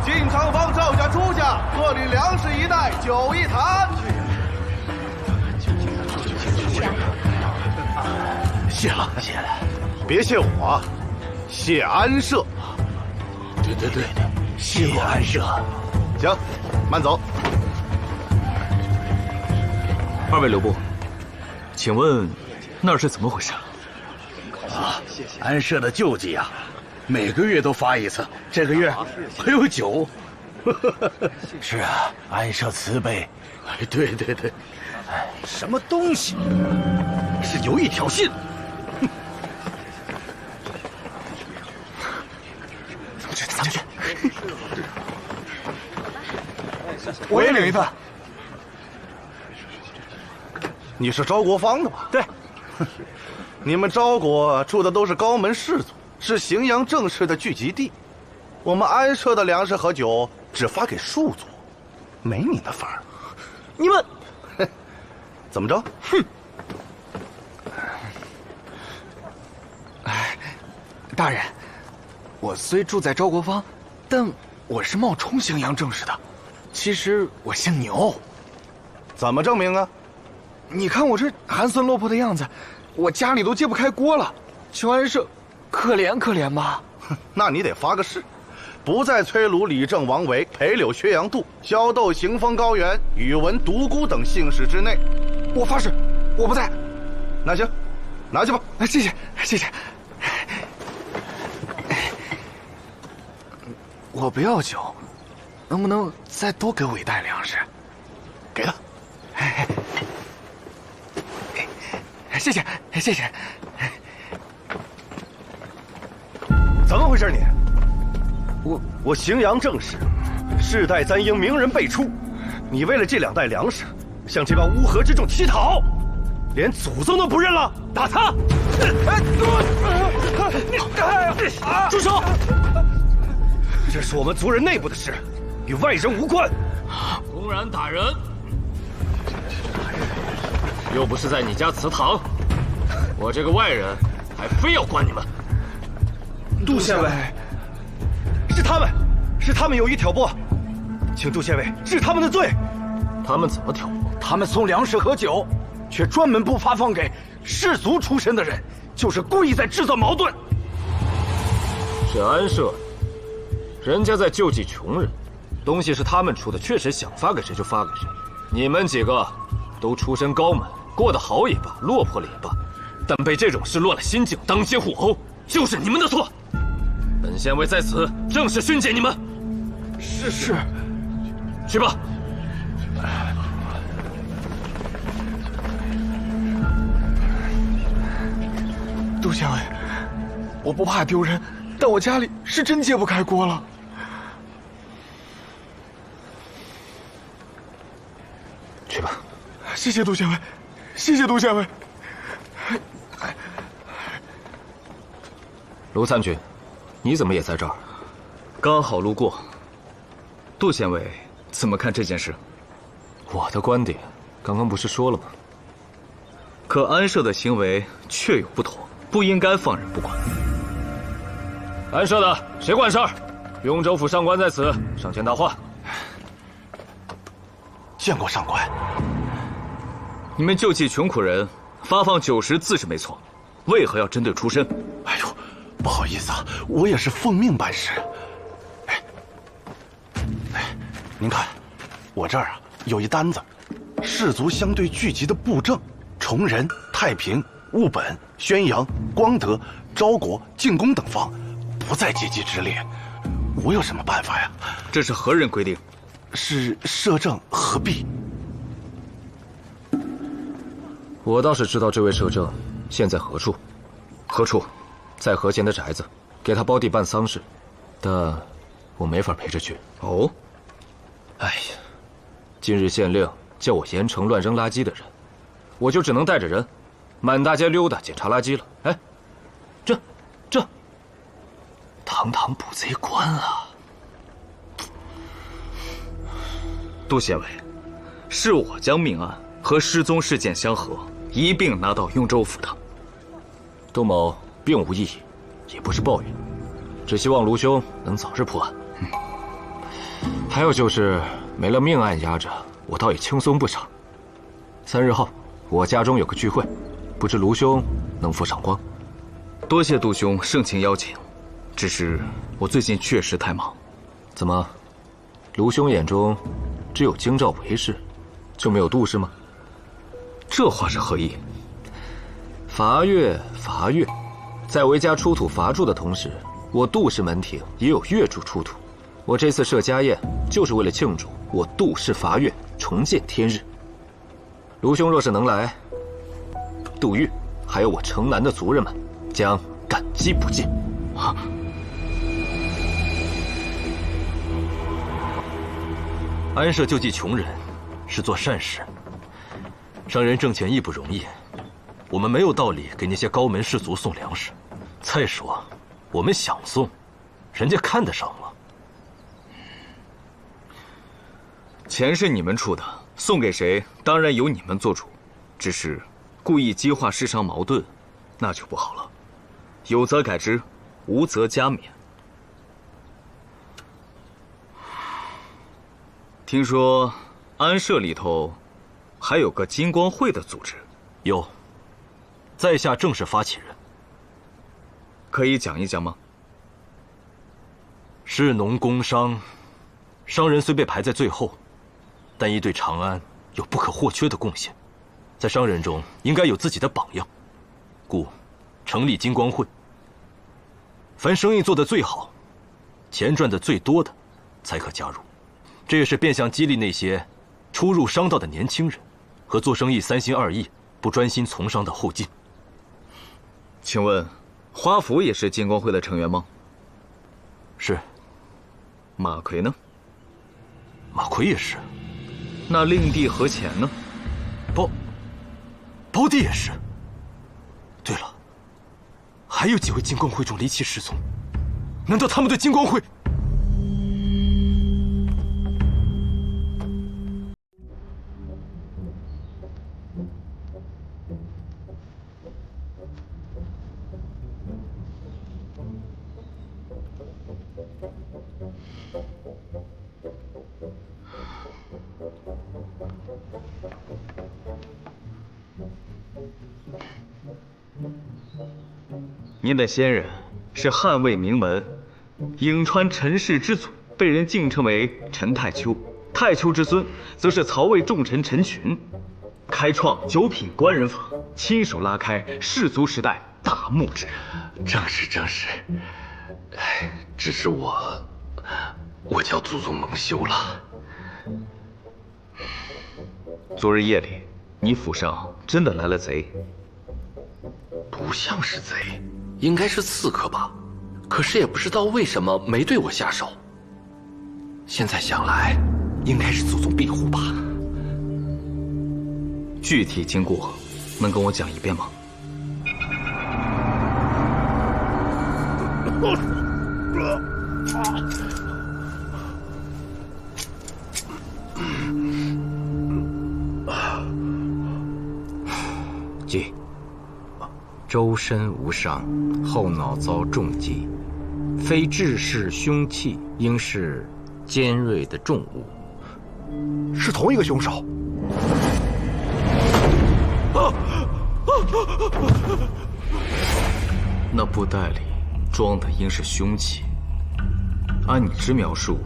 进仓方赵家、朱家各领粮食一袋，酒一坛。谢了，谢了，别谢我，谢安社。对，谢安社。行，慢走。二位留步，请问那是怎么回事？安社的救济呀，每个月都发一次，这个月还有酒。是啊，安社慈悲。对，什么东西？是有意挑衅。咱们去。我也领一份。你是昭国坊的吧？对。你们昭国住的都是高门士族，是荥阳正氏的聚集地。我们安社的粮食和酒只发给庶族，没你的份儿。你们，怎么着？哼！大人，我虽住在昭国坊，但我是冒充荥阳正氏的。其实我姓牛。怎么证明啊？你看我这寒酸落魄的样子，我家里都揭不开锅了，求安社可怜可怜吧。那你得发个誓，不在崔卢、李正、王维、裴柳、薛阳度、萧窦、行风、高原、宇文、独孤等姓氏之内。我发誓，我不在。那行，拿去吧。谢谢，谢谢。我不要酒，能不能再多给我一袋粮食？给他。谢谢，谢谢。怎么回事你？我荥阳正氏，世代簪缨，名人辈出。你为了这2袋粮食，向这帮乌合之众乞讨，连祖宗都不认了？打他！住手！这是我们族人内部的事，与外人无关。公然打人，又不是在你家祠堂，我这个外人还非要管你们。杜县尉，是他们有意挑拨，请杜县尉治他们的罪。他们怎么挑拨？他们送粮食和酒，却专门不发放给士族出身的人，就是故意在制造矛盾。是安社，人家在救济穷人，东西是他们出的，确实想发给谁就发给谁。你们几个都出身高门，过得好也罢，落魄了也罢，但被这种事落了心境，当街互殴，就是你们的错。本县尉在此正式训诫你们。是。去吧。杜县尉，我不怕丢人，但我家里是真揭不开锅了。去吧。谢谢杜县尉，谢谢杜县尉。卢参军，你怎么也在这儿？刚好路过。杜县尉怎么看这件事？我的观点，刚刚不是说了吗？可安社的行为确有不妥，不应该放任不管。安社的谁管事儿？雍州府上官在此，上前答话。见过上官。你们救济穷苦人，发放酒食自是没错，为何要针对出身？哎呦，不好意思啊，我也是奉命办事。您看，我这儿啊有一单子，士族相对聚集的布政，崇仁、太平、务本、宣阳、光德、昭国、进宫等方，不在阶级之列。我有什么办法呀？这是何人规定？是摄政何必？我倒是知道这位摄政现在何处，在何县的宅子，给他包地办丧事。但我没法陪着去。哦，哎呀，今日县令叫我严惩乱扔垃圾的人，我就只能带着人，满大街溜达检查垃圾了。哎，这，堂堂捕贼官啊！杜县尉，是我将命案和失踪事件相合，一并拿到雍州府的。杜某并无异议，也不是抱怨，只希望卢兄能早日破案。还有就是没了命案压着，我倒也轻松不少。3日后，我家中有个聚会，不知卢兄能否赏光？多谢杜兄盛情邀请，只是我最近确实太忙。怎么，卢兄眼中只有京兆韦氏，就没有杜氏吗？这话是何意？伐越，在韦家出土伐柱的同时，我杜氏门庭也有越柱出土。我这次设家宴，就是为了庆祝我杜氏伐越重见天日。卢兄若是能来，杜越还有我城南的族人们将感激不尽。安社救济穷人是做善事，商人挣钱亦不容易，我们没有道理给那些高门士族送粮食。再说，我们想送，人家看得上吗？钱是你们出的，送给谁当然由你们做主，只是故意激化世上矛盾，那就不好了。有则改之，无则加勉。听说安社里头还有个金光会的组织，有，在下正是发起人。可以讲一讲吗？士农工商，商人虽被排在最后，但亦对长安有不可或缺的贡献，在商人中应该有自己的榜样，故成立金光会。凡生意做得最好，钱赚得最多的，才可加入。这也是变相激励那些初入商道的年轻人和做生意3心2意、不专心从商的后进。请问，花府也是金光会的成员吗？是。马奎呢？马奎也是。那令弟和钱呢？胞弟也是。对了，还有几位金光会中离奇失踪，难道他们对金光会？您的先人是汉魏名门，颍川陈氏之祖，被人敬称为陈太丘。太丘之孙则是曹魏重臣陈群，开创9品官人坊，亲手拉开氏族时代大幕之人。正是。只是我叫祖宗蒙羞了。昨日夜里，你府上真的来了贼？不像是贼，应该是刺客吧。可是也不知道为什么没对我下手。现在想来，应该是祖宗庇护吧。具体经过能跟我讲一遍吗？记，周身无伤，后脑遭重击，非致氏凶器，应是尖锐的重物。是同一个凶手。那布袋里装的应是凶器，按你之描述，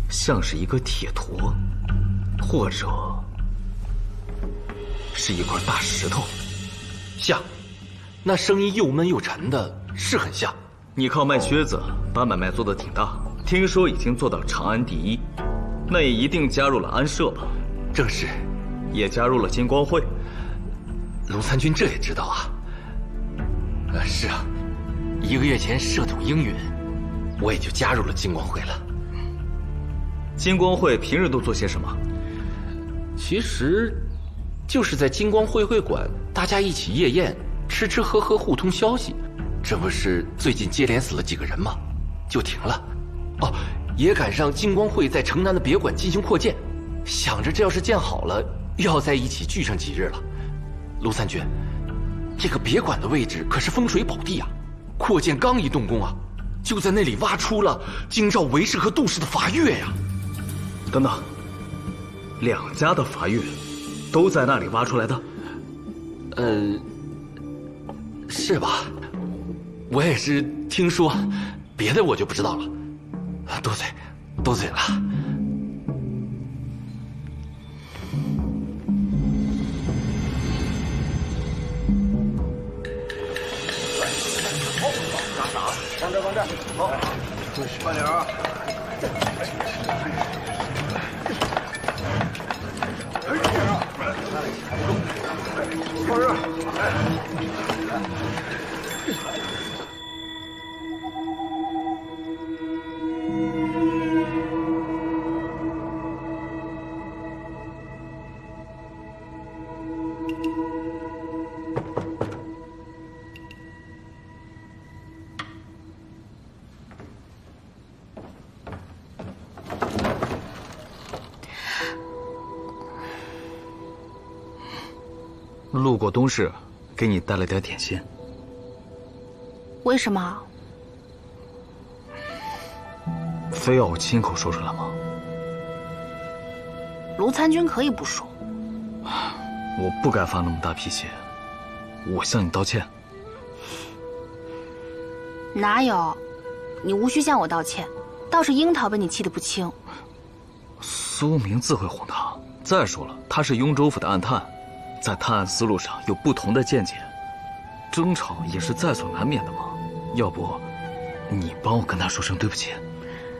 像是一个铁坨，或者是一块大石头。像，那声音又闷又沉的，是很像。你靠卖靴子把买卖做得挺大，听说已经做到长安第1，那也一定加入了安社吧？正是，也加入了金光会。卢参军这也知道啊？是啊，1个月前涉土应允，我也就加入了金光会了。金光会平日都做些什么？其实，就是在金光会馆，大家一起夜宴，吃吃喝喝，互通消息。这不是最近接连死了几个人吗？就停了。哦，也赶上金光会在城南的别馆进行扩建，想着这要是建好了，又要在一起聚上几日了。陆三军，这个别馆的位置可是风水宝地啊！扩建刚一动工啊，就在那里挖出了京兆韦氏和杜氏的法月呀！等等，两家的法月都在那里挖出来的？是吧？我也是听说，别的我就不知道了。多嘴了。放这，好，慢点啊。放这，路过东市，给你带了点点心。为什么？非要我亲口说出来吗？卢参军可以不说。我不该发那么大脾气，我向你道歉。哪有？你无需向我道歉，倒是樱桃被你气得不轻。苏明自会哄他。再说了，他是雍州府的暗探，在探案思路上有不同的见解，争吵也是在所难免的嘛。要不，你帮我跟他说声对不起。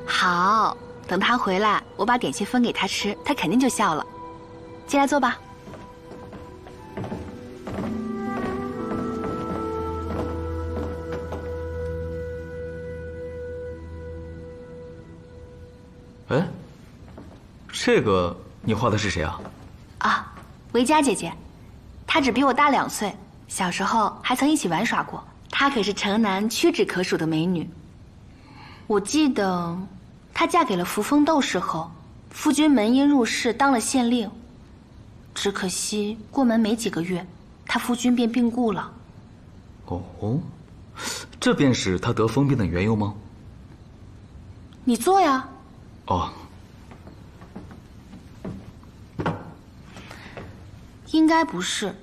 好，等他回来，我把点心分给他吃，他肯定就笑了。进来坐吧。哎，这个你画的是谁啊？啊，维嘉姐姐，她只比我大2岁，小时候还曾一起玩耍过。她可是城南屈指可数的美女。我记得，她嫁给了扶风窦氏后，夫君门因入仕当了县令。只可惜过门没几个月，她夫君便病故了。哦，这便是她得疯病的缘由吗？你坐呀。哦，应该不是。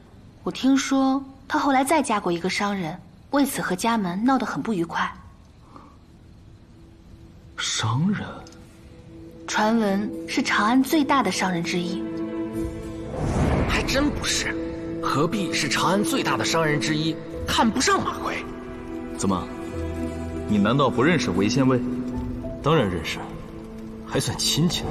我听说她后来再嫁过一个商人，为此和家门闹得很不愉快。商人？传闻是长安最大的商人之一。还真不是，何必是长安最大的商人之一，看不上马奎？怎么，你难道不认识韦县尉？当然认识，还算亲戚呢。